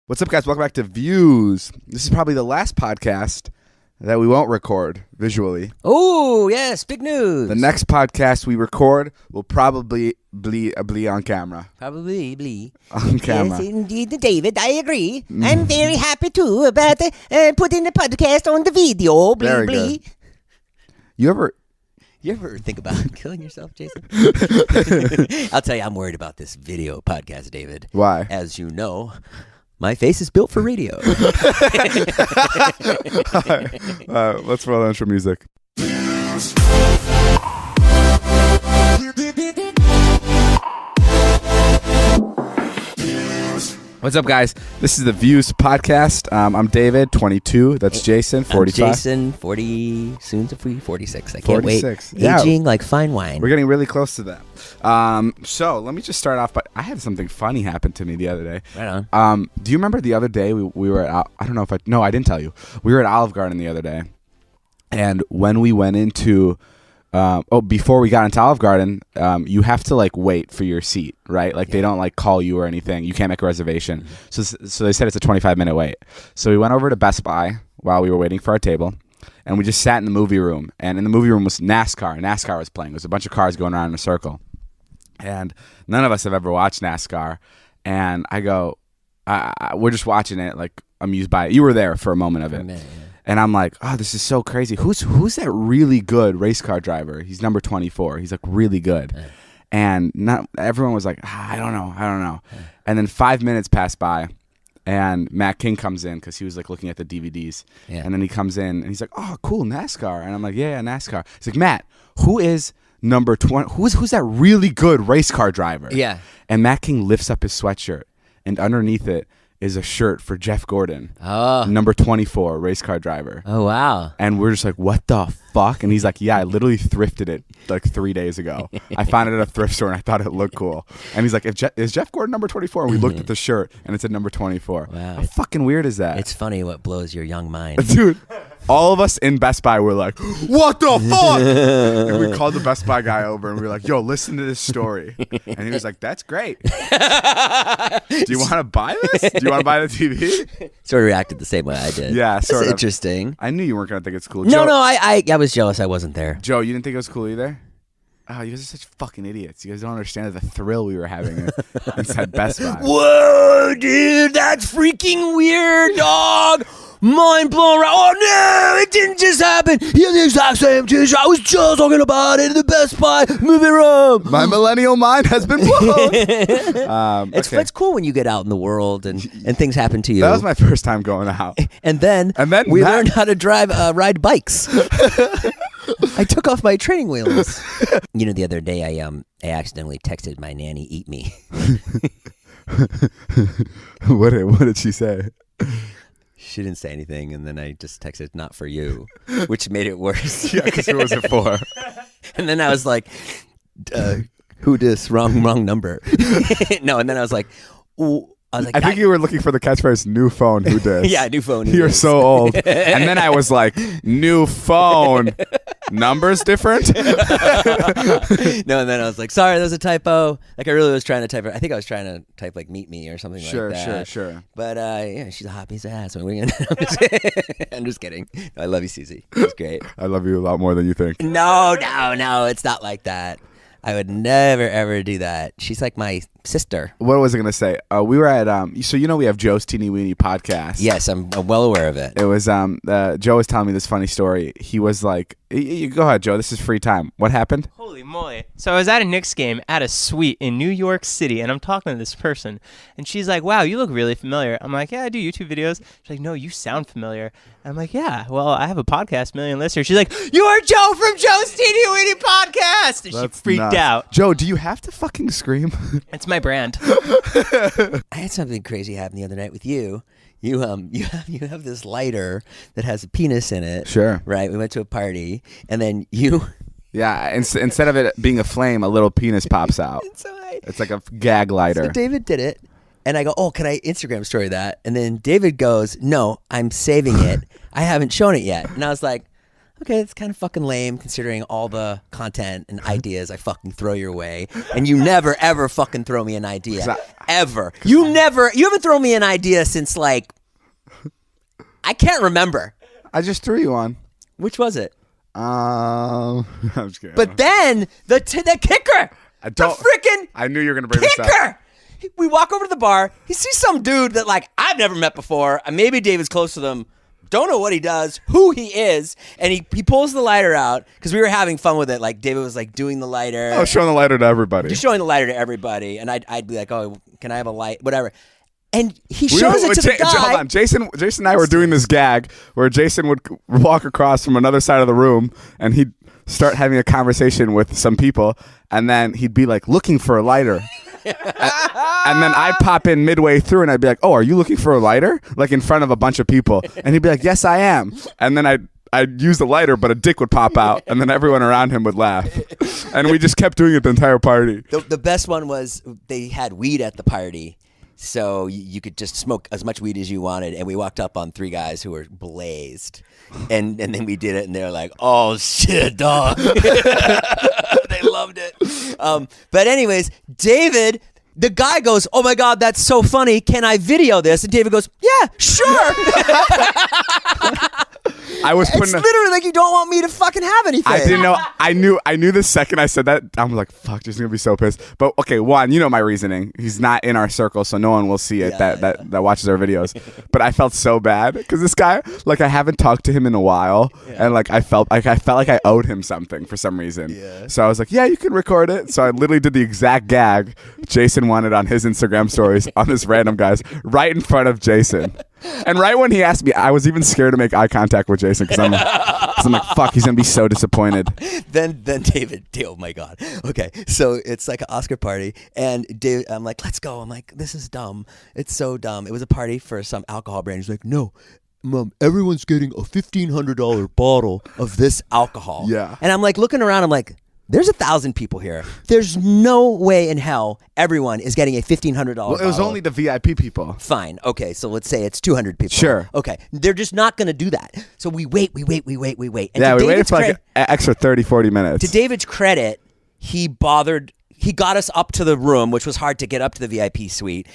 What's up, guys? Welcome back to Views. This is probably the last podcast that we won't record visually. Oh, yes, big news. The next podcast we record will probably be on camera. Probably. On camera. Yes, indeed, David, I agree. I'm very happy, too, about putting the podcast on the video. Very good. You ever think about killing yourself, Jason? I'll tell you, I'm worried about this video podcast, David. Why? As you know, my face is built for radio. Let's roll intro music. What's up, guys? This is the Views podcast. I'm David, 22. That's Jason, 45. I'm Jason, 40, soon to be 46. I can't 46. wait. Yeah. Aging like fine wine. We're getting really close to that. So let me just start off. But I had something funny happen to me the other day. Right on. Do you remember the other day we were at? I don't know if I. No, I didn't tell you. We were at Olive Garden the other day, and when we went into. Before we got into Olive Garden, you have to like wait for your seat, right? Like they don't like call you or anything. You can't make a reservation. Mm-hmm. So they said it's a 25-minute wait. So we went over to Best Buy while we were waiting for our table, and we just sat in the movie room. And in the movie room was NASCAR. NASCAR was playing. There was a bunch of cars going around in a circle, and none of us have ever watched NASCAR. And I go, we're just watching it, like amused by it. You were there for a moment of it. And I'm like, oh, this is so crazy. Who's that really good race car driver? He's number 24. He's like really good. Yeah. And everyone was like, I don't know. Yeah. And then 5 minutes passed by, and Matt King comes in because he was like looking at the DVDs. Yeah. And then he comes in and he's like, oh, cool, NASCAR. And I'm like, yeah, NASCAR. He's like, Matt, who is number 20? Who's that really good race car driver? Yeah. And Matt King lifts up his sweatshirt, and underneath it is a shirt for Jeff Gordon, number 24, race car driver. Oh, wow. And we're just like, what the fuck? And he's like, yeah, I literally thrifted it like 3 days ago. I found it at a thrift store and I thought it looked cool. And he's like, is Jeff Gordon number 24? And we looked at the shirt and it said number 24. Wow. How fucking weird is that? It's funny what blows your young mind. Dude, all of us in Best Buy were like, what the fuck? And we called the Best Buy guy over and we were like, yo, listen to this story. And he was like, that's great. Do you want to buy this? Do you want to buy the TV? Sort of reacted the same way I did. Yeah, sort of. Interesting. I knew you weren't going to think it's cool. No, I was jealous I wasn't there. Joe, you didn't think it was cool either? Oh, you guys are such fucking idiots. You guys don't understand the thrill we were having inside Best Buy. Whoa, dude, that's freaking weird, dog. Mind blown. Oh, no, it didn't just happen. He had the exact same t-shirt. I was just talking about it in the Best Buy movie room. My millennial mind has been blown. It's cool when you get out in the world and things happen to you. That was my first time going out. And then we learned how to ride bikes. I took off my training wheels. You know, the other day I accidentally texted my nanny, "Eat me." What did she say? She didn't say anything, and then I just texted, "Not for you," which made it worse. Yeah, because who was it for? And then I was like, "Who dis? Wrong number." No, and then I was like, "Ooh." I think you were looking for the catchphrase "new phone, who dis?" Yeah, new phone. You're so old. And then I was like, "New phone, numbers different." No, and then I was like, "Sorry, that was a typo." Like I really was trying to type. I think I was trying to type like "meet me" or something like that. Sure. But yeah, she's a hot piece of ass. I'm just kidding. No, I love you, Susie. It's great. I love you a lot more than you think. No, it's not like that. I would never, ever do that. She's like my sister. What was I going to say? We were at, so you know we have Joe's Teeny Weeny podcast. Yes, I'm well aware of it. It was, Joe was telling me this funny story. He was like, go ahead, Joe, this is free time. What happened? Holy moly. So I was at a Knicks game at a suite in New York City, and I'm talking to this person, and she's like, wow, you look really familiar. I'm like, yeah, I do YouTube videos. She's like, no, you sound familiar. I'm like, yeah, well, I have a podcast, million listeners. She's like, you are Joe from Joe's Teeny Weeny podcast. And she freaked out. Joe, do you have to fucking scream? It's my brand. I had something crazy happen the other night with you. You have this lighter that has a penis in it. Sure. Right. We went to a party, and then you. Yeah. Instead of it being a flame, a little penis pops out. It's like a gag lighter. So David did it, and I go, "Oh, can I Instagram story that?" And then David goes, "No, I'm saving it. I haven't shown it yet." And I was like, okay, it's kind of fucking lame considering all the content and ideas I fucking throw your way, and you never ever fucking throw me an idea ever. You haven't thrown me an idea since like I can't remember. I just threw you one. Which was it? I'm just kidding. But then the kicker, I knew you were gonna bring this up. We walk over to the bar. He sees some dude that like I've never met before. Maybe David's close to them. Don't know what he does, who he is, and he pulls the lighter out because we were having fun with it. Like David was like doing the lighter. Oh, showing the lighter to everybody. Just showing the lighter to everybody, and I'd be like, oh, can I have a light? Whatever. And he shows it to the guy. Hold on, Jason and I were doing this gag where Jason would walk across from another side of the room, and he'd start having a conversation with some people, and then he'd be like looking for a lighter. And then I'd pop in midway through and I'd be like, oh, are you looking for a lighter? Like in front of a bunch of people. And he'd be like, yes, I am. And then I'd use the lighter, but a dick would pop out. And then everyone around him would laugh. And we just kept doing it the entire party. The best one was they had weed at the party. So you could just smoke as much weed as you wanted. And we walked up on 3 guys who were blazed. And then we did it, and they were like, oh, shit, dog. They loved it. But anyways, David, the guy goes, oh, my God, that's so funny. Can I video this? And David goes, yeah, sure. It's literally like you don't want me to fucking have anything. I didn't know. I knew the second I said that, I'm like, fuck, Jason's going to be so pissed. But, okay, one, you know my reasoning. He's not in our circle, so no one will see it that watches our videos. But I felt so bad because this guy, like, I haven't talked to him in a while. Yeah. And, like, I felt like I owed him something for some reason. Yeah. So I was like, yeah, you can record it. So I literally did the exact gag Jason wanted on his Instagram stories on this random guy's right in front of Jason. And right when he asked me, I was even scared to make eye contact with Jason because I'm like, fuck, he's going to be so disappointed. Then David, oh my God. Okay, so it's like an Oscar party, and David, I'm like, let's go. I'm like, this is dumb. It's so dumb. It was a party for some alcohol brand. He's like, no, Mom, everyone's getting a $1,500 bottle of this alcohol. Yeah. And I'm like looking around, I'm like, there's 1,000 people here. There's no way in hell everyone is getting a $1,500 Well, it was only the VIP people. Fine. Okay, so let's say it's 200 people. Sure. Okay, they're just not going to do that. So we wait. And we waited for like an extra 30, 40 minutes. To David's credit, he got us up to the room, which was hard to get up to the VIP suite.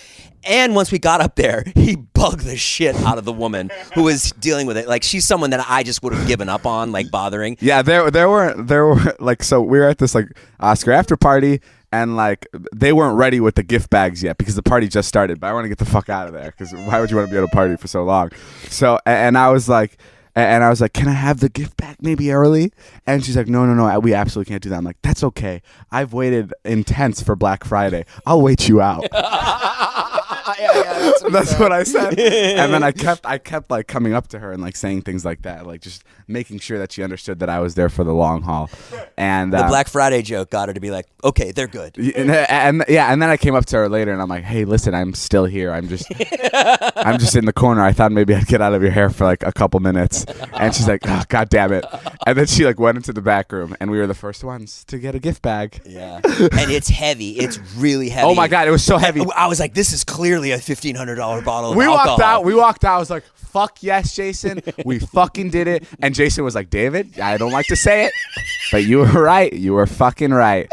And once we got up there, he bugged the shit out of the woman who was dealing with it. Like, she's someone that I just would have given up on, like, bothering. Yeah, there were like, so we were at this like Oscar after party, and like they weren't ready with the gift bags yet because the party just started. But I want to get the fuck out of there because why would you want to be at a party for so long? So and I was like, can I have the gift bag maybe early? And she's like, no, we absolutely can't do that. I'm like, that's okay. I've waited intense for Black Friday. I'll wait you out. That's what I said. And then I kept like coming up to her and like saying things like that, like just making sure that she understood that I was there for the long haul. And the Black Friday joke got her to be like, okay, they're good. And then I came up to her later and I'm like, hey, listen, I'm still here. I'm just in the corner. I thought maybe I'd get out of your hair for like a couple minutes. And she's like, oh, God damn it. And then she like went into the back room, and we were the first ones to get a gift bag. Yeah. And it's heavy. It's really heavy. Oh my God, it was so heavy. I was like, this is clearly a $1,500 bottle of alcohol. We walked out. I was like, fuck yes, Jason. We fucking did it. And Jason was like, David, I don't like to say it, but you were right. You were fucking right.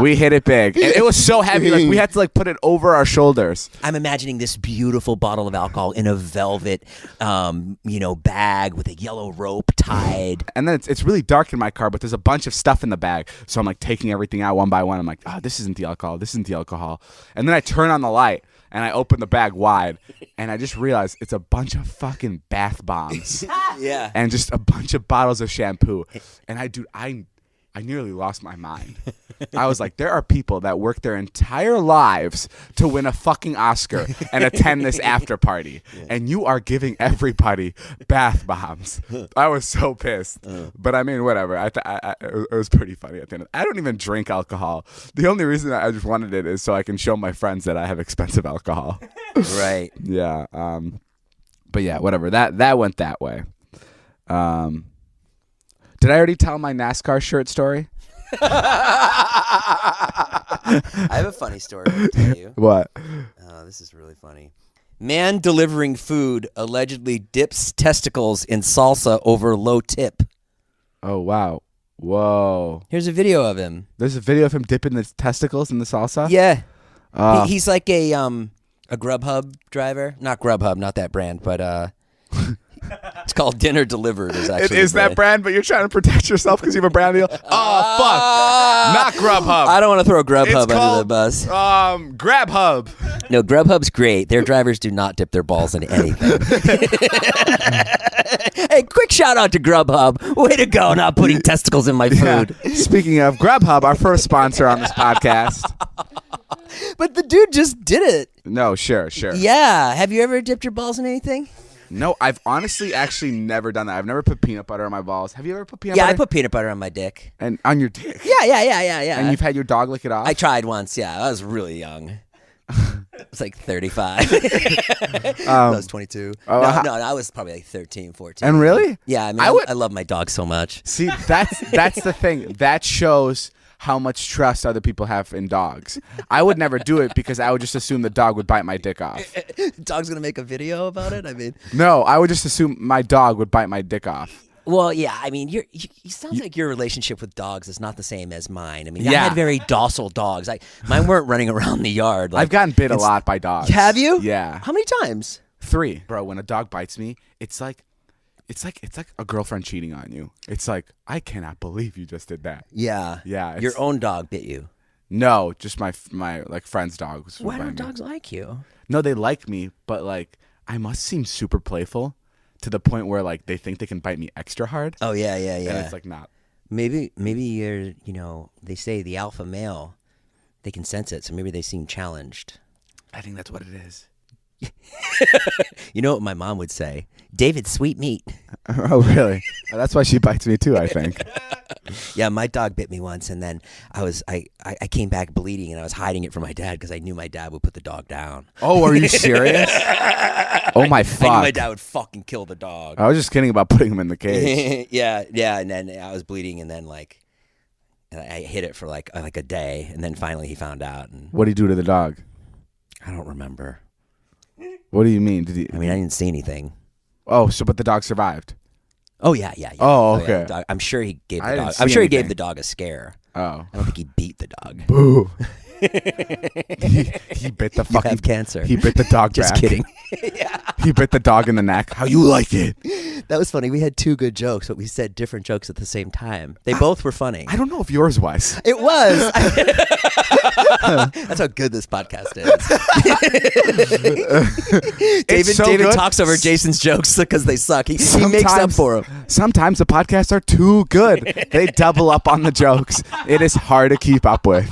We hit it big. And it was so heavy. Like, we had to like put it over our shoulders. I'm imagining this beautiful bottle of alcohol in a velvet, bag with a yellow rope tied. And then it's really dark in my car, but there's a bunch of stuff in the bag. So I'm like taking everything out one by one. I'm like, oh, this isn't the alcohol. This isn't the alcohol. And then I turn on the light. And I opened the bag wide, and I just realized it's a bunch of fucking bath bombs. Yeah. And just a bunch of bottles of shampoo. And I nearly lost my mind. I was like, there are people that work their entire lives to win a fucking Oscar and attend this after party. Yeah. And you are giving everybody bath bombs. I was so pissed. But I mean, whatever. It was pretty funny at the end. I don't even drink alcohol. The only reason I just wanted it is so I can show my friends that I have expensive alcohol. Right. Yeah. But yeah, whatever. That went that way. Did I already tell my NASCAR shirt story? I have a funny story to tell you. What? Oh, this is really funny. Man delivering food allegedly dips testicles in salsa over low tip. Oh wow. Whoa. Here's a video of him. There's a video of him dipping his testicles in the salsa? Yeah. He's like a Grubhub driver. Not Grubhub, not that brand, but it's called Dinner Delivered. It is that brand, but you're trying to protect yourself because you have a brand deal? Oh, fuck. Not Grubhub. I don't want to throw Grubhub under the bus. Grabhub. No, Grubhub's great. Their drivers do not dip their balls in anything. Hey, quick shout out to Grubhub. Way to go, not putting testicles in my food. Yeah. Speaking of Grubhub, our first sponsor on this podcast. But the dude just did it. No, sure. Yeah. Have you ever dipped your balls in anything? No, I've honestly actually never done that. I've never put peanut butter on my balls. Have you ever put peanut butter? Yeah, I put peanut butter on my dick. And on your dick? Yeah. And you've had your dog lick it off? I tried once, yeah. I was really young. I was like 35. I was 22. No, I was probably like 13, 14. And really? Yeah, I mean, I love my dog so much. See, that's the thing. That shows how much trust other people have in dogs. I would never do it because I would just assume the dog would bite my dick off. Dog's gonna make a video about it? I mean, no, I would just assume my dog would bite my dick off. Well, yeah, I mean, it sounds like your relationship with dogs is not the same as mine. I mean, I had very docile dogs. Mine weren't running around the yard. I've gotten bit a lot by dogs. Have you? Yeah. How many times? 3. Bro, when a dog bites me, it's like a girlfriend cheating on you. It's like, I cannot believe you just did that. Yeah. Yeah. Your own dog bit you. No, just my like friend's dog. Why don't dogs like you? No, they like me, but like I must seem super playful to the point where like they think they can bite me extra hard. Oh yeah. And it's like not. Maybe you're, they say the alpha male, they can sense it, so maybe they seem challenged. I think that's what it is. You know what my mom would say? David's sweet meat. Oh, really? That's why she bites me too, I think. Yeah, my dog bit me once, and then I came back bleeding, and I was hiding it from my dad because I knew my dad would put the dog down. Oh, are you serious? Oh my fuck! I knew my dad would fucking kill the dog. I was just kidding about putting him in the cage. yeah, and then I was bleeding, and then and I hid it for like a day, and then finally he found out. And what did he do to the dog? I don't remember. What do you mean? I mean, I didn't see anything. Oh, but the dog survived. Oh yeah. Oh, okay. Yeah, I'm sure he gave the dog. I'm sure he gave the dog a scare. Oh, I don't think he beat the dog. Boo. he bit the fucking. You have cancer. He bit the dog. Just back. kidding. Yeah. He bit the dog in the neck. How you like it? That was funny. We had 2 good jokes, but we said different jokes at the same time. They both were funny. I don't know if yours was. It was. That's how good this podcast is. David talks over Jason's jokes because they suck. He makes up for them. Sometimes the podcasts are too good. They double up on the jokes. It is hard to keep up with.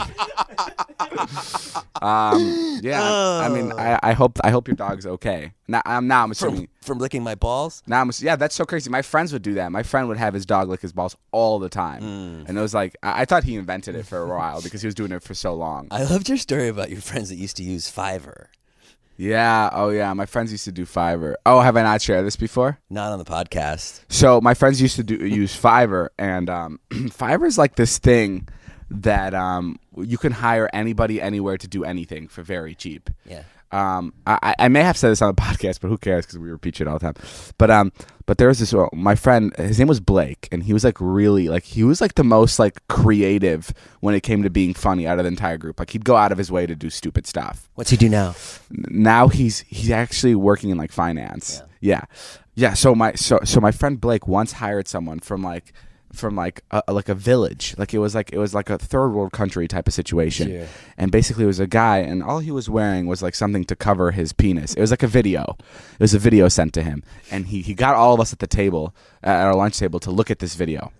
I mean, I hope your dog's okay. Now I'm assuming from licking my balls. Yeah, that's so crazy. My friends would do that. My friend would have his dog lick his balls all the time, and it was like I thought he invented it for a while because he was doing it for so long. I loved your story about your friends that used to use Fiverr. Yeah. Oh yeah. My friends used to do Fiverr. Oh, have I not shared this before? Not on the podcast. So my friends used to use Fiverr, and Fiverr is like this thing that you can hire anybody anywhere to do anything for very cheap. Yeah. I may have said this on the podcast, but who cares because we repeat it all the time. But there was this my friend, his name was Blake, and he was like really he was like the most like creative when it came to being funny out of the entire group. Like he'd go out of his way to do stupid stuff. What's he do now? Now he's actually working in like finance. Yeah. So my friend Blake once hired someone from a village, it was like a third world country type of situation. Sure. And basically it was a guy, and all he was wearing was like something to cover his penis. It was like a video. It was a video sent to him, and he got all of us at the table, at our lunch table, to look at this video.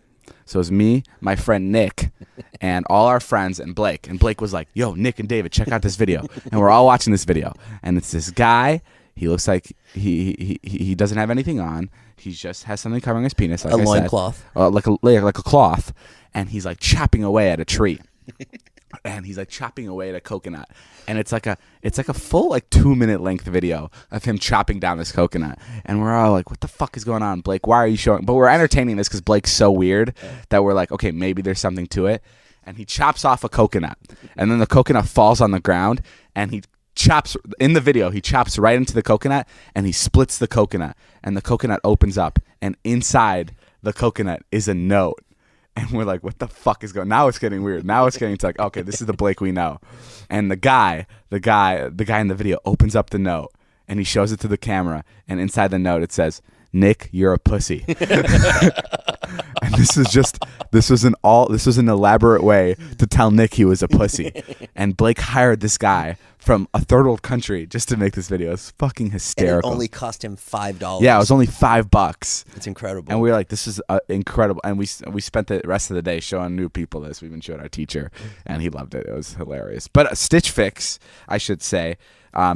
So it was me, my friend Nick, and all our friends, and Blake. And Blake was like, "Yo, Nick and David, check out this video." And we're all watching this video, and it's this guy. He looks like he doesn't have anything on. He just has something covering his penis, like a loincloth, like a cloth, and he's like chopping away at a tree, and he's like chopping away at a coconut, and it's like a full 2-minute length video of him chopping down this coconut, and we're all like, "What the fuck is going on, Blake? Why are you showing?" But we're entertaining this because Blake's so weird that we're like, "Okay, maybe there's something to it." And he chops off a coconut, and then the coconut falls on the ground, and he chops right into the coconut, and he splits the coconut, and the coconut opens up, and inside the coconut is a note. And we're like, what the fuck is going on? Now it's getting weird. Now it's getting to like, okay, this is the Blake we know. And the guy in the video opens up the note and he shows it to the camera. And inside the note, it says, Nick, you're a pussy. And this was an elaborate way to tell Nick he was a pussy. And Blake hired this guy from a third world country just to make this video. It's fucking hysterical. And it only cost him $5. Yeah, it was only $5. It's incredible. And we were like, this is incredible. And we spent the rest of the day showing new people this. We even showed our teacher, and he loved it. It was hilarious. But Stitch Fix, I should say,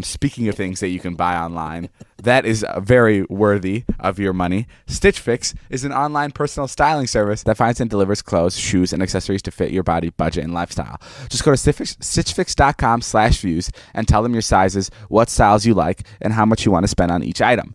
speaking of things that you can buy online, that is very worthy of your money. Stitch Fix is an online personal styling service that finds and delivers clothes, shoes, and accessories to fit your body, budget, and lifestyle. Just go to stitchfix.com/views and tell them your sizes, what styles you like, and how much you want to spend on each item.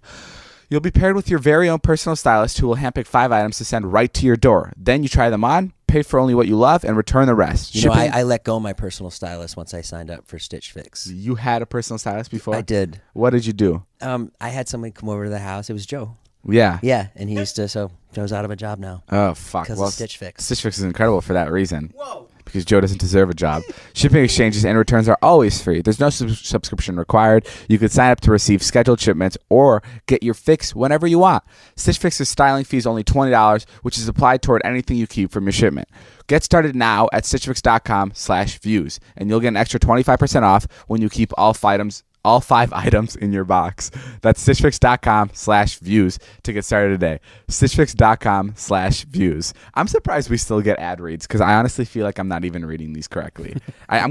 You'll be paired with your very own personal stylist who will handpick 5 items to send right to your door. Then you try them on, pay for only what you love, and return the rest. You know, I let go of my personal stylist once I signed up for Stitch Fix. You had a personal stylist before? I did. What did you do? I had somebody come over to the house. It was Joe. Yeah. Yeah, and he used to, so Joe's out of a job now. Oh, fuck. Because of Stitch Fix. Stitch Fix is incredible for that reason. Whoa. Because Joe doesn't deserve a job. Shipping, exchanges, and returns are always free. There's no subscription required. You can sign up to receive scheduled shipments or get your fix whenever you want. Stitch Fix's styling fee is only $20, which is applied toward anything you keep from your shipment. Get started now at stitchfix.com/views, and you'll get an extra 25% off when you keep all 5 items in your box. That's stitchfix.com/views to get started today. stitchfix.com/views. I'm surprised we still get ad reads because I honestly feel like I'm not even reading these correctly. I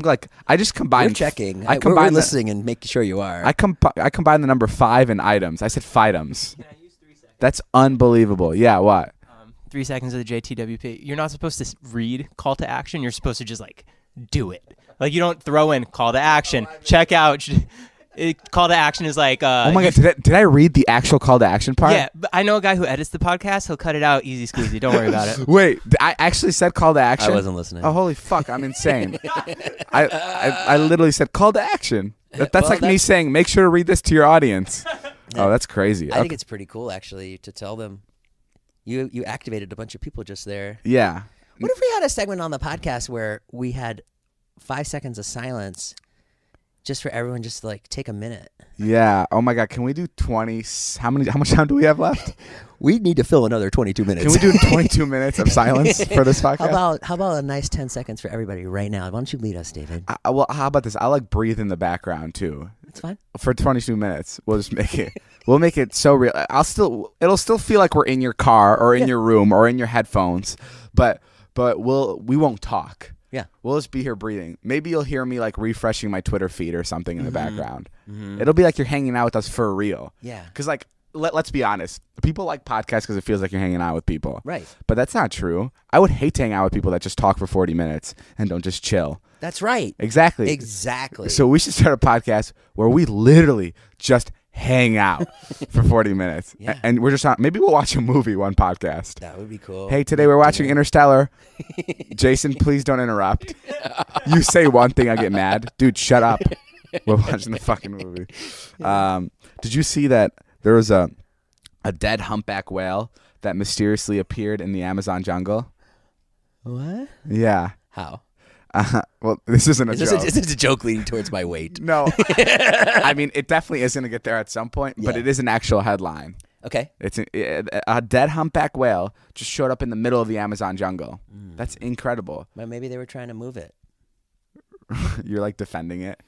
just combine. We're checking. We're listening and making sure you are. I combine the number 5 in items. I said fitums. Can I use 3 seconds? That's unbelievable. Yeah, what? 3 seconds of the JTWP. You're not supposed to read call to action. You're supposed to just like do it. Like you don't throw in call to action. Check out. Call to action is like. Oh my god! Did I read the actual call to action part? Yeah, but I know a guy who edits the podcast. He'll cut it out easy squeezy. Don't worry about it. Wait, I actually said call to action. I wasn't listening. Oh holy fuck! I'm insane. I literally said call to action. That's like me saying make sure to read this to your audience. Oh, that's crazy. I think it's pretty cool actually to tell them. You activated a bunch of people just there. Yeah. What if we had a segment on the podcast where we had 5 seconds of silence just for everyone just to like take a minute? Yeah. Oh my god, can we do 20? How much time do we have left? We need to fill another 22 minutes. Can we do 22 minutes of silence for this podcast? How about a nice 10 seconds for everybody right now? Why don't you lead us, David? Well, how about this? I like breathe in the background too. That's fine. For 22 minutes. We'll just make it. We'll make it so real. It'll still feel like we're in your car or in your room or in your headphones, but we won't talk. Yeah. We'll just be here breathing. Maybe you'll hear me like refreshing my Twitter feed or something in the background. Mm-hmm. It'll be like you're hanging out with us for real. Yeah. Because like, let's be honest. People like podcasts because it feels like you're hanging out with people. Right. But that's not true. I would hate to hang out with people that just talk for 40 minutes and don't just chill. That's right. Exactly. So we should start a podcast where we literally just hang out for 40 minutes. Yeah. And we're just maybe we'll watch a movie one podcast. That would be cool. Hey, today we're watching Interstellar. Jason, please don't interrupt. You say one thing, I get mad. Dude, shut up. We're watching the fucking movie. Did you see that there was a dead humpback whale that mysteriously appeared in the Amazon jungle? What? Yeah. How? Well, this isn't a joke. Is this a joke leading towards my weight? No. I mean, it definitely is going to get there at some point, but it is an actual headline. Okay. It's a dead humpback whale just showed up in the middle of the Amazon jungle. That's incredible. Well, maybe they were trying to move it. You're like defending it.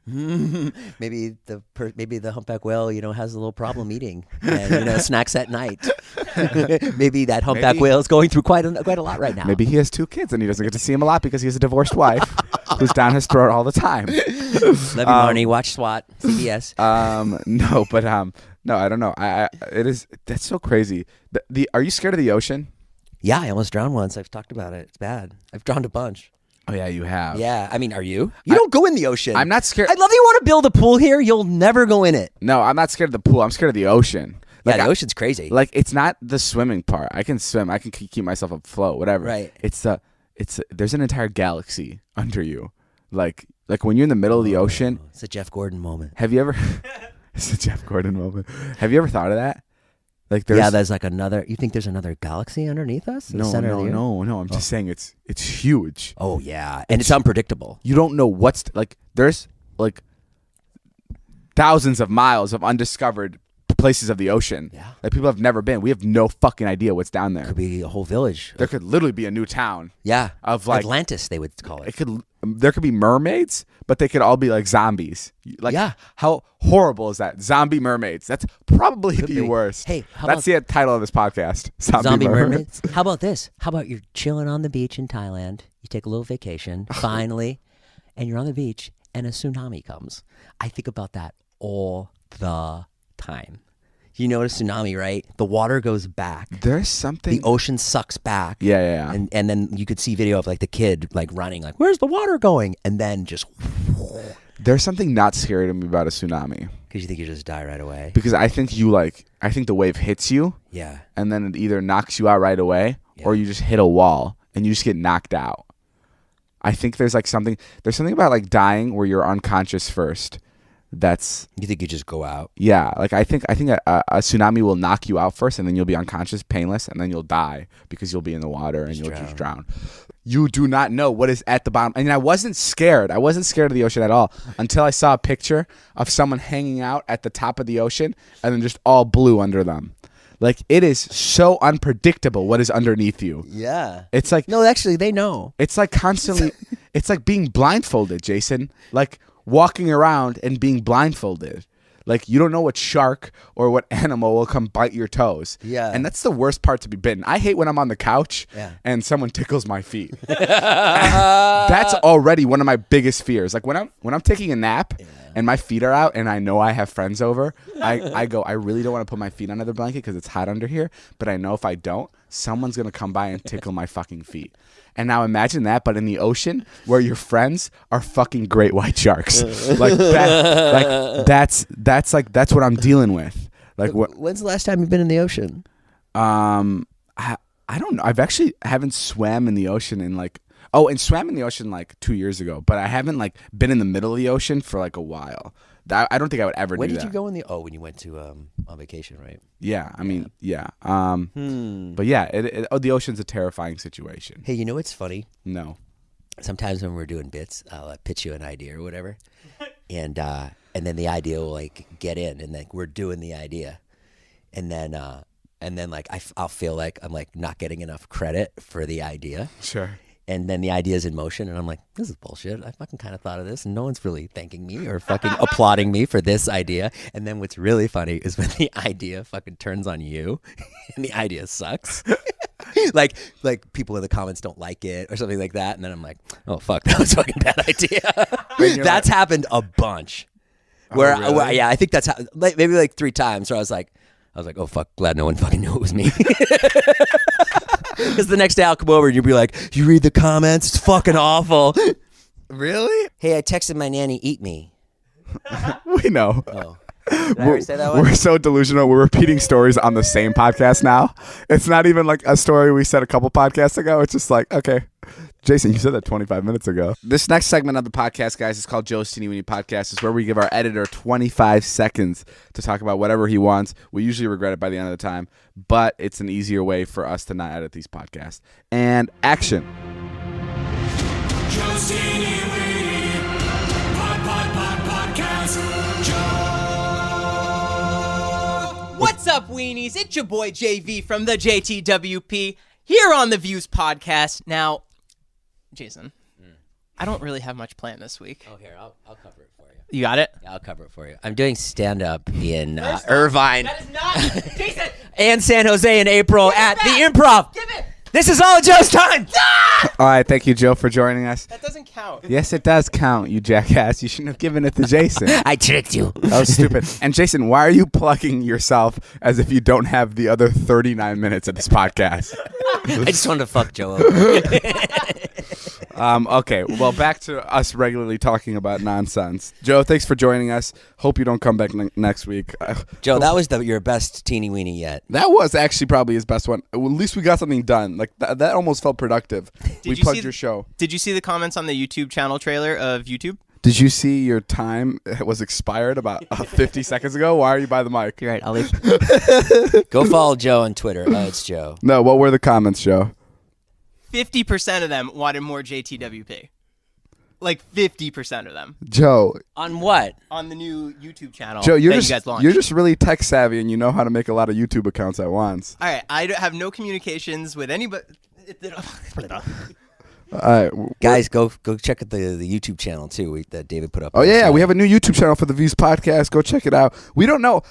Maybe the humpback whale, has a little problem eating and snacks at night. Maybe that humpback whale is going through quite a lot right now. Maybe he has 2 kids and he doesn't get to see him a lot because he has a divorced wife who's down his throat all the time. Love you, Marnie. Watch SWAT, CBS. No, I don't know. That's so crazy. Are you scared of the ocean? Yeah, I almost drowned once. I've talked about it. It's bad. I've drowned a bunch. Oh yeah, you have. Yeah, I mean, are you? You don't go in the ocean. I'm not scared. I love you want to build a pool here. You'll never go in it. No, I'm not scared of the pool. I'm scared of the ocean. Like, the ocean's crazy. Like, it's not the swimming part. I can swim. I can keep myself afloat. Whatever. Right. There's an entire galaxy under you. Like when you're in the middle of the ocean. It's a Jeff Gordon moment. Have you ever? It's a Jeff Gordon moment. Have you ever thought of that? Like there's like another. You think there's another galaxy underneath us? No. I'm just saying it's huge. Oh yeah, and it's unpredictable. You don't know what's like. There's like thousands of miles of undiscovered places of the ocean that people have never been. We have no fucking idea what's down there. Could be a whole village. There could literally be a new town. Yeah, of like Atlantis, they would call it. There could be mermaids, but they could all be like zombies. Like, how horrible is that? Zombie mermaids. That's probably the worst. Hey, that's the title of this podcast. Zombie mermaids. How about this? How about you're chilling on the beach in Thailand? You take a little vacation, finally, and you're on the beach, and a tsunami comes. I think about that all the time. You know, a tsunami, right? The water goes back. There's something. The ocean sucks back. Yeah. And then you could see video of like the kid like running, like, where's the water going? And then just. There's something not scary to me about a tsunami. Because you think you just die right away. Because I think the wave hits you. Yeah. And then it either knocks you out right away, or you just hit a wall and you just get knocked out. I think there's something about like dying where you're unconscious first. You think you just go out? Yeah, like I think a tsunami will knock you out first, and then you'll be unconscious, painless, and then you'll die because you'll be in the water and you'll just drown. You do not know what is at the bottom. I mean, I wasn't scared. I wasn't scared of the ocean at all until I saw a picture of someone hanging out at the top of the ocean and then just all blue under them. Like, it is so unpredictable what is underneath you. Yeah. It's like... No, actually, they know. It's like constantly... It's like being blindfolded, Jason. Like... walking around and being blindfolded. Like, you don't know what shark or what animal will come bite your toes. Yeah. And that's the worst part to be bitten. I hate when I'm on the couch and someone tickles my feet. That's already one of my biggest fears. Like when I'm taking a nap and my feet are out and I know I have friends over, I go, I really don't want to put my feet under the blanket because it's hot under here. But I know if I don't, someone's going to come by and tickle my fucking feet. And now imagine that, but in the ocean where your friends are fucking great white sharks. That's what I'm dealing with. Like, when's the last time you've been in the ocean? I don't know. Haven't swam in the ocean and swam in the ocean like 2 years ago, but I haven't been in the middle of the ocean for like a while. I don't think I would ever do that. When did you go when you went to on vacation, right? Yeah, I mean, yeah. But yeah, the ocean's a terrifying situation. Hey, you know what's funny? No. Sometimes when we're doing bits, I'll pitch you an idea or whatever, and then the idea will get in, and we're doing the idea, and then I'll feel like I'm not getting enough credit for the idea. Sure. And then the idea's in motion, and I'm like, this is bullshit. I fucking kind of thought of this, and no one's really thanking me or fucking applauding me for this idea. And then what's really funny is when the idea fucking turns on you, and the idea sucks. like people in the comments don't like it or something like that, and then I'm like, oh fuck, that was a fucking bad idea. That's happened a bunch. Where, really? I think that's maybe 3 times where I was like, oh fuck, glad no one fucking knew it was me. Because the next day I'll come over and you'll be like, you read the comments? It's fucking awful. Really? Hey, I texted my nanny, eat me. We know. Oh. Did I already say that one? We're so delusional. We're repeating stories on the same podcast now. It's not even like a story we said a couple podcasts ago. It's just like, okay. Jason, you said that 25 minutes ago. This next segment of the podcast, guys, is called Joe's Teeny Weeny Podcast. It's where we give our editor 25 seconds to talk about whatever he wants. We usually regret it by the end of the time, but it's an easier way for us to not edit these podcasts. And action. Joe's Teeny Weeny Podcast. Joe. What's up, weenies? It's your boy JV from the JTWP here on the Views Podcast. Now, Jason, I don't really have much planned this week. Oh, here, I'll cover it for you. You got it? Yeah, I'll cover it for you. I'm doing stand-up in Irvine. That is not... Jason! And San Jose in April at the Improv. Give it! This is all Joe's time! All right, thank you, Joe, for joining us. That doesn't count. Yes, it does count, you jackass. You shouldn't have given it to Jason. I tricked you. That was stupid. And Jason, why are you plugging yourself as if you don't have the other 39 minutes of this podcast? I just wanted to fuck Joe over. Okay, well, back to us regularly talking about nonsense. Joe, thanks for joining us. Hope you don't come back next week. Joe, that was your best teeny weeny yet. That was actually probably his best one. Well, at least we got something done. Like that almost felt productive. We plugged your show. Did you see the comments on the YouTube channel trailer of YouTube? Did you see your time was expired about 50 seconds ago? Why are you by the mic? You're right. I'll leave. Go follow Joe on Twitter. It's Joe. No, what were the comments, Joe? 50% of them wanted more JTWP. Like 50% of them Joe. On what? on the new YouTube channel. Joe, that you guys launched. you're just really tech savvy and you know how to make a lot of YouTube accounts at once. All right. I have no communications with anybody. All right. Guys, go check out the YouTube channel too that David put up. Oh yeah, we have a new YouTube channel for the Views Podcast. Go check it out. We don't know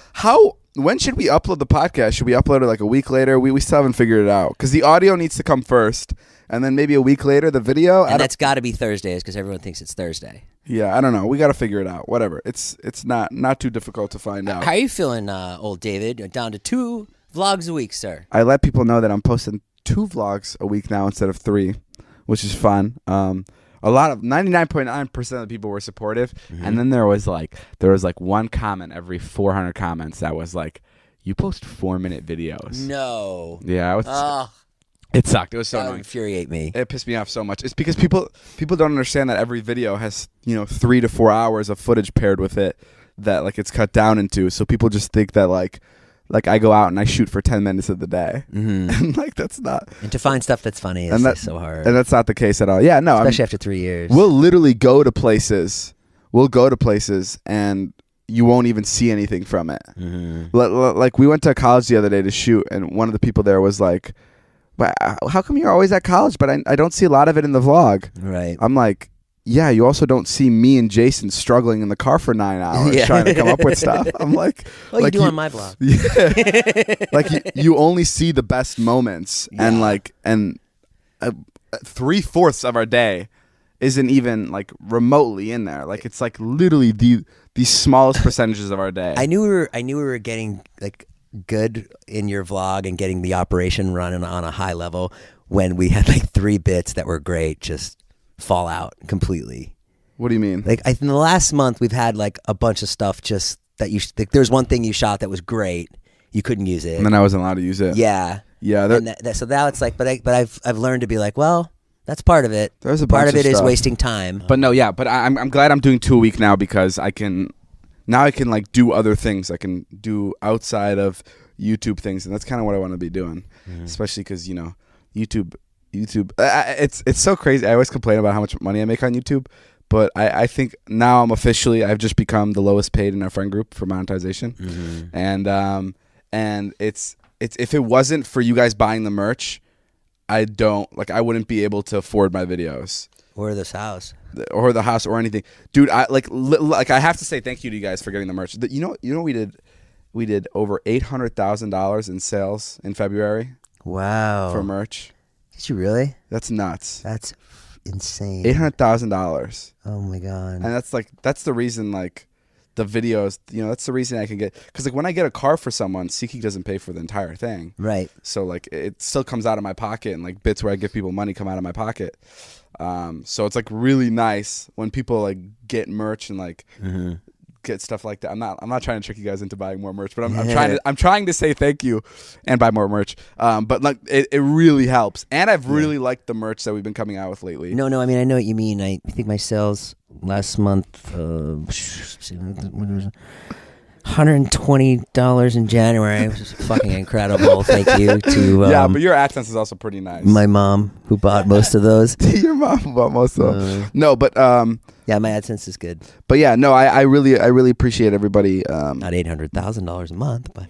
when should we upload the podcast? Should we upload it like a week later? We still haven't figured it out because the audio needs to come first, and then maybe a week later the video. And that's got to be Thursdays because everyone thinks it's Thursday. Yeah, I don't know. We got to figure it out. Whatever. It's not too difficult to find out. How are you feeling, old David? You're down to 2 vlogs a week, sir. I let people know that I'm posting 2 vlogs a week now instead of 3, which is fun. A lot of 99.9% of the people were supportive, and then there was like one comment every 400 comments that was like, "You post 4-minute videos." No. Yeah, it sucked. It was so That would annoying. infuriate me. It pissed me off so much. It's because people don't understand that every video has 3 to 4 hours of footage paired with it that like it's cut down into. So people just think that like I go out and I shoot for 10 minutes of the day, and like that's not. And to find stuff that's funny is so hard. And that's not the case at all. Yeah, no, especially after 3 years. We'll literally go to places. And you won't even see anything from it. Like we went to college the other day to shoot, and one of the people there was like, "But how come you're always at college? But I don't see a lot of it in the vlog." Right. I'm like, yeah, you also don't see me and Jason struggling in the car for 9 hours trying to come up with stuff. I'm like, well, you do on my blog. Yeah. Like you only see the best moments, and 3/4 of our day isn't even like remotely in there. Like it's like literally the smallest percentages of our day. I knew we were getting like good in your vlog and getting the operation running on a high level when we had like 3 bits that were great just fall out completely. What do you mean? Like in the last month we've had like a bunch of stuff just that there's one thing you shot that was great, you couldn't use it, and then I wasn't allowed to use it. Yeah. And so now it's like, but I've learned to be like, well, that's part of it. There's a part bunch of it of is stuff. wasting time. But no, yeah. But I'm glad I'm doing 2 a week now because I can like do other things. I can do outside of YouTube things, and that's kind of what I want to be doing. Especially because YouTube. It's so crazy. I always complain about how much money I make on YouTube, but I think now I've just become the lowest paid in our friend group for monetization, and it's if it wasn't for you guys buying the merch, I wouldn't be able to afford my videos Or this house. or the house or anything, dude. I I have to say thank you to you guys for getting the merch. We did over $800,000 in sales in February. Wow. For merch. Did you really? That's nuts. That's insane. $800,000. Oh my god. And that's the reason the videos, that's the reason I can get, because when I get a car for someone, SeatGeek doesn't pay for the entire thing. Right. So it still comes out of my pocket, and bits where I give people money come out of my pocket. So it's really nice when people get merch and get stuff like that. I'm not trying to trick you guys into buying more merch, but I'm trying to say thank you and buy more merch. But it really helps, and I've really liked the merch that we've been coming out with lately. No, I mean I know what you mean. I think my sales last month, $120 in January, which is fucking incredible. Thank you to but your AdSense is also pretty nice. my mom who bought most of those. Your mom bought most of them. No, but Yeah, my AdSense is good. but yeah, no, I really appreciate everybody. Not $800,000 a month, but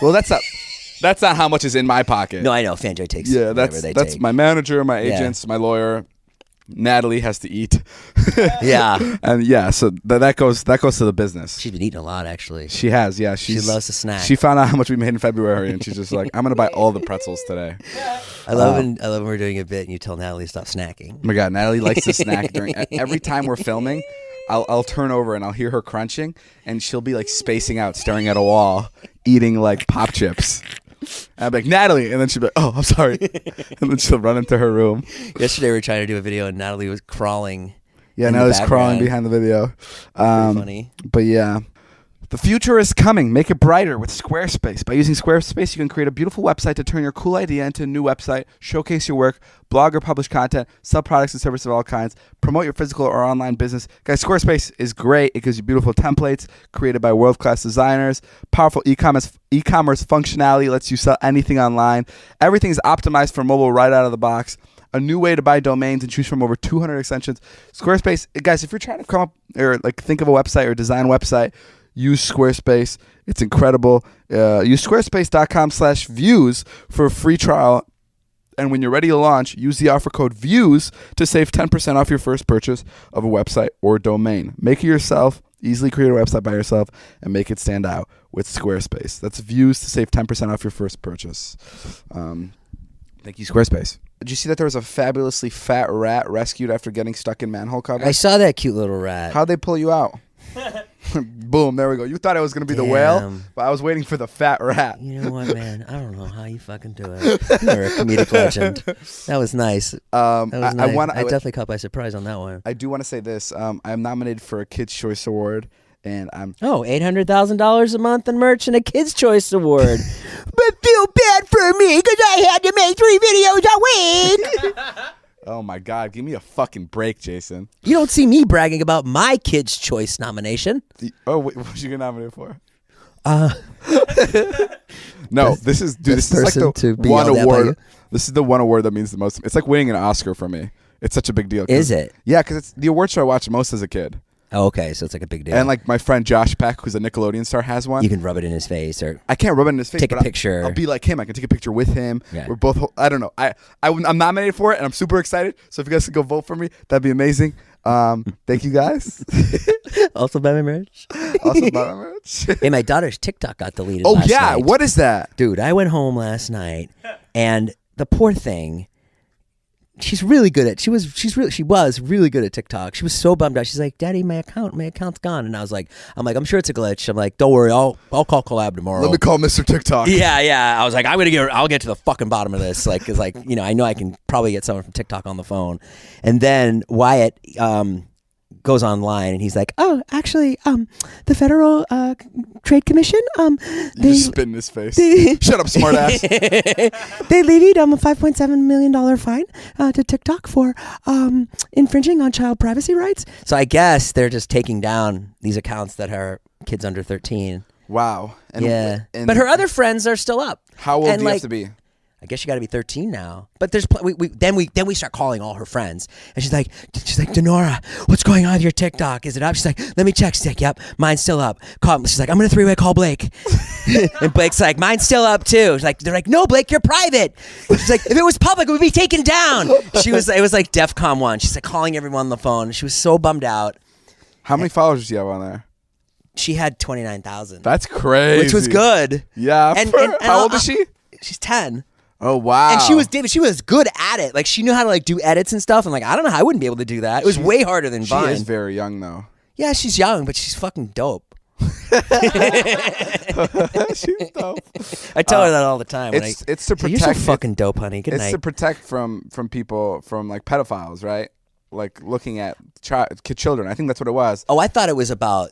Well, that's not how much is in my pocket. no, I know Fanjoy takes. Yeah, whatever they that's take. my manager, my agents, my lawyer. Natalie has to eat. Yeah, And yeah, so that goes to the business. she's been eating a lot actually. She has, yeah. She loves to snack. She found out how much we made in February, and she's just like, I'm gonna buy all the pretzels today. I love when we're doing a bit and you tell Natalie to stop snacking. Oh my god, Natalie likes to snack during every time we're filming. I'll turn over and I'll hear her crunching, and she'll be spacing out, staring at a wall, eating pop chips. And I'll be like, Natalie, and then she'll be like, oh, I'm sorry, and then she'll run into her room. Yesterday we were trying to do a video and Natalie was crawling. Yeah, in the Natalie's crawling background. behind the video. Pretty funny. But yeah, The future is coming. Make it brighter with Squarespace. By using Squarespace, you can create a beautiful website to turn your cool idea into a new website, showcase your work, blog or publish content, sell products and services of all kinds, promote your physical or online business. Guys, Squarespace is great. It gives you beautiful templates created by world-class designers, powerful e-commerce functionality, lets you sell anything online. Everything is optimized for mobile right out of the box. A new way to buy domains and choose from over 200 extensions. Squarespace, guys, if you're trying to come up or like think of a website or design a website, use Squarespace. It's incredible. Use squarespace.com/views for a free trial. And when you're ready to launch, use the offer code VIEWS to save 10% off your first purchase of a website or domain. Make it yourself. Easily create a website by yourself and make it stand out with Squarespace. That's VIEWS to save 10% off your first purchase. Thank you, Squarespace. Did you see that there was a fabulously fat rat rescued after getting stuck in manhole cover? I saw that cute little rat. How'd they pull you out? Boom, there we go. You thought it was going to be the whale, but I was waiting for the fat rat. You know what, man? I don't know how you fucking do it. You're a comedic legend. That was nice. That was nice. I definitely caught by surprise on that one. I do want to say this. I'm nominated for a Kids' Choice Award, and I'm... $800,000 a month in merch and a Kids' Choice Award. But feel bad for me because I had to make 3 videos a week. Oh, my God. Give me a fucking break, Jason. You don't see me bragging about my Kids' Choice nomination. What was you get nominated for? No, this is like the one award. This is the one award that means the most. It's like winning an Oscar for me. It's such a big deal. Is it? Yeah, because it's the award show I watched most as a kid. Oh, okay, so it's like a big deal. And like my friend Josh Peck, who's a Nickelodeon star, has one. You can rub it in his face, or I can't rub it in his face. Take a picture. I'll be like him. I can take a picture with him. Yeah. We're both. I don't know. I'm nominated for it, and I'm super excited. So if you guys could go vote for me, that'd be amazing. Thank you guys. Also buy my merch. Also buy my merch. Hey, my daughter's TikTok got deleted. Oh last yeah, night. what is that, dude? I went home last night, and the poor thing. She's really good at. She was really good at TikTok. She was so bummed out. She's like, "Daddy, my account's gone." And I'm like, I'm sure it's a glitch. I'm like, don't worry, I'll call Collab tomorrow. Let me call Mr. TikTok. Yeah. I was like, I'll get to the fucking bottom of this. Like, cause like, I know I can probably get someone from TikTok on the phone. And then Wyatt goes online and he's like, "Oh, actually, the Federal Trade Commission, they spit in his face. Shut up, smartass." They levied a $5.7 million fine to TikTok for infringing on child privacy rights. So I guess they're just taking down these accounts that are kids under 13. Wow. And but her other friends are still up. How old do you have to be? I guess you got to be 13 now. But there's then we start calling all her friends, and she's like, "Denora, what's going on with your TikTok? Is it up?" She's like, "Let me check." She's like, "Yep, mine's still up." She's like, "I'm gonna 3-way call Blake," and Blake's like, "Mine's still up too." They're like, "No, Blake, you're private." She's like, "If it was public, it would be taken down." It was like DEFCON 1. She's like calling everyone on the phone. She was so bummed out. How many followers do you have on there? She had 29,000. That's crazy. Which was good. Yeah. How old is she? She's 10. Oh wow! And she was good at it. Like she knew how to like do edits and stuff. And like I don't know how I wouldn't be able to do that. It was way harder than Vine. She is very young though. Yeah, she's young, but she's fucking dope. She's dope. I tell her that all the time. It's to protect. You're so fucking dope, honey. Good night. It's to protect from people from like pedophiles, right? Like looking at children. I think that's what it was. Oh, I thought it was about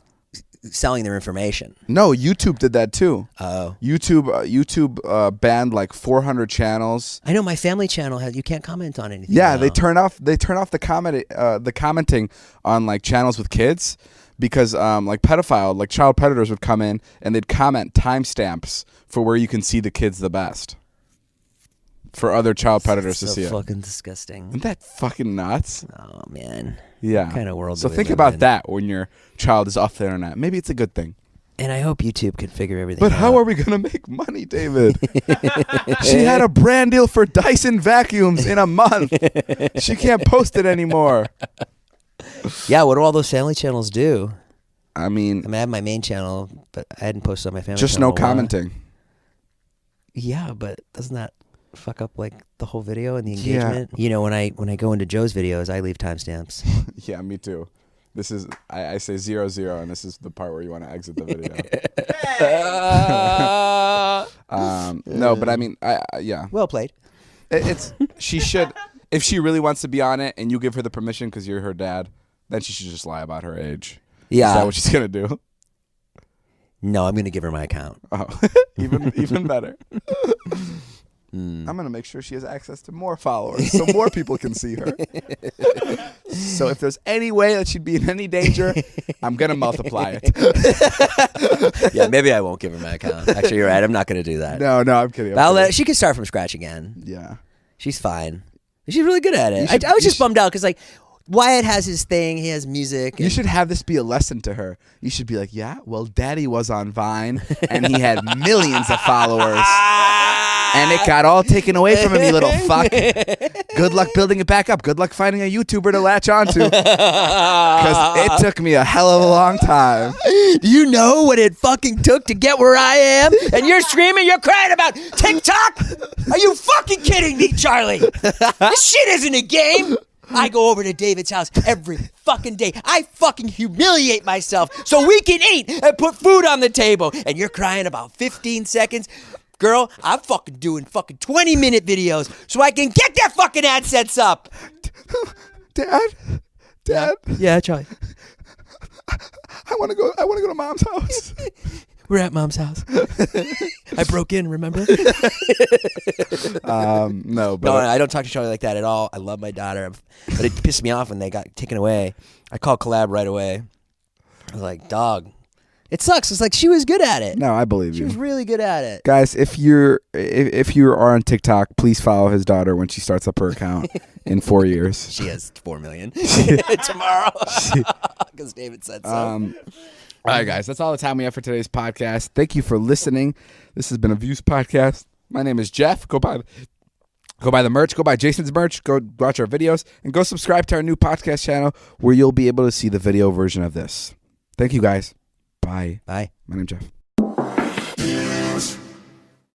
selling their information. No, YouTube did that too. Oh, YouTube banned like 400 channels. I know my family channel has. You can't comment on anything. Yeah, now. they turn off the commenting on like channels with kids because like child predators would come in and they'd comment timestamps for where you can see the kids the best. For other child predators to see it. Fucking disgusting. Isn't that fucking nuts? Oh man. Yeah. What kind of world. So think about that when your child is off the internet. Maybe it's a good thing. And I hope YouTube can figure everything out. But how are we going to make money, David? She had a brand deal for Dyson vacuums in a month. She can't post it anymore. Yeah, what do all those family channels do? I mean, I have my main channel, but I hadn't posted on my family just channel. Just no commenting. Yeah, but doesn't that fuck up like the whole video and the engagement? Yeah. When I go into Joe's videos, I leave timestamps. Yeah, me too. This is I say 00, and this is the part where you want to exit the video. No, but I mean, yeah. Well played. She should, if she really wants to be on it, and you give her the permission because you're her dad, then she should just lie about her age. Yeah, is that what she's gonna do? No, I'm going to give her my account. Oh, even better. I'm going to make sure she has access to more followers so more people can see her. So if there's any way that she'd be in any danger, I'm going to multiply it. Yeah, maybe I won't give her my account. Actually, you're right. I'm not going to do that. No, I'm kidding. She can start from scratch again. Yeah. She's fine. She's really good at it. I was just bummed out because, like, Wyatt has his thing. He has music. You should have this be a lesson to her. You should be like, yeah, well, Daddy was on Vine, and he had millions of followers. And it got all taken away from him, you little fuck. Good luck building it back up. Good luck finding a YouTuber to latch onto. Because it took me a hell of a long time. Do you know what it fucking took to get where I am? And you're screaming, you're crying about TikTok? Are you fucking kidding me, Charlie? This shit isn't a game. I go over to David's house every fucking day. I fucking humiliate myself so we can eat and put food on the table. And you're crying about 15 seconds? Girl, I'm fucking doing fucking 20-minute videos so I can get that fucking AdSense up. Dad? Yeah, Charlie. I want to go to Mom's house. We're at Mom's house. I broke in, remember? No, I don't talk to Charlie like that at all. I love my daughter. But it pissed me off when they got taken away. I called Collab right away. I was like, dog. It sucks. It's like she was good at it. No, I believe you. She was really good at it. Guys, if you are on TikTok, please follow his daughter when she starts up her account in 4 years. She has 4 million tomorrow because David said so. All right, guys, that's all the time we have for today's podcast. Thank you for listening. This has been a Views podcast. My name is Jeff. Go buy the merch. Go buy Jason's merch. Go watch our videos and go subscribe to our new podcast channel where you'll be able to see the video version of this. Thank you, guys. Bye. Bye. My name's Jeff.